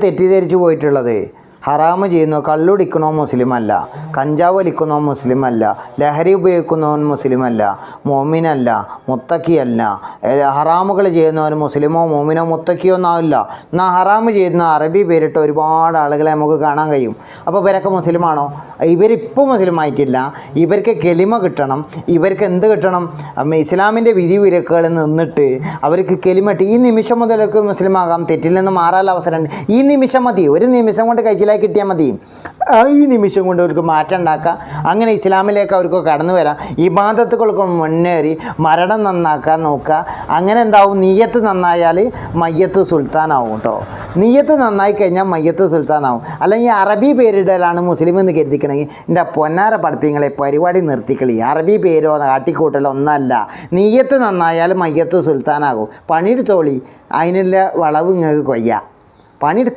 തെറ്റിദ്ധരിച്ചു പോയിട്ടുള്ളത്. ഹറാമ് ചെയ്യുന്നോ, കള്ളുടിക്കണോ മുസ്ലിമല്ല, കഞ്ചാവ് വലിക്കുന്നോ മുസ്ലിമല്ല, ലഹരി ഉപയോഗിക്കുന്നവൻ മുസ്ലിമല്ല, മോമിനല്ല, മുത്തക്കിയല്ല. ഹറാമുകൾ ചെയ്യുന്നവൻ മുസ്ലിമോ മോമിനോ മുത്തക്കിയോ ഒന്നാവില്ല. എന്നാൽ ഹറാമ് ചെയ്യുന്ന അറബി പേരിട്ട ഒരുപാട് ആളുകളെ നമുക്ക് കാണാൻ കഴിയും. അപ്പോൾ ഇവരൊക്കെ മുസ്ലിമാണോ? ഇവരിപ്പോൾ മുസ്ലിമായിട്ടില്ല. ഇവർക്ക് കെലിമ കിട്ടണം. ഇവർക്ക് എന്ത് കിട്ടണം? ഇസ്ലാമിൻ്റെ വിധി വിലക്കുകളിൽ നിന്നിട്ട് അവർക്ക് കെലിമട്ട് ഈ നിമിഷം മുതലൊക്കെ മുസ്ലിമാകാം. തെറ്റിൽ നിന്ന് മാറാനുള്ള അവസരമുണ്ട്. ഈ നിമിഷം മതി. ഒരു നിമിഷം കൊണ്ട് കഴിച്ചിലായി കിട്ടിയാൽ മതി. ഈ നിമിഷം കൊണ്ട് അവർക്ക് മാറ്റം ഉണ്ടാക്കുക. അങ്ങനെ ഇസ്ലാമിലേക്ക് അവർക്ക് കടന്നു വരാം. ഇബാദത്തുകൾക്ക് മുന്നേറി മരണം നന്നാക്കാൻ നോക്കുക. അങ്ങനെ എന്താവും? നീയത്ത് നന്നായാൽ മയ്യത്ത് സുൽത്താനാവും കേട്ടോ. നീയത്ത് നന്നായി കഴിഞ്ഞാൽ മയ്യത്ത് സുൽത്താനാവും. അല്ലെങ്കിൽ അറബി പേരിടലാണ് മുസ്ലിം എന്ന് കരുതിക്കണമെങ്കിൽ എൻ്റെ പൊന്നാര പഠിപ്പിങ്ങളെ പരിപാടി നിർത്തിക്കളി. അറബി പേരോ കാട്ടിക്കൂട്ടലോ ഒന്നല്ല. നീയത്ത് നന്നായാൽ മയ്യത്ത് സുൽത്താനാകും. പണിയെടുത്തോളി. അതിനുള്ള വളവ് നിങ്ങൾക്ക് കൊയ്യാം. പണിയെടുക്കൽ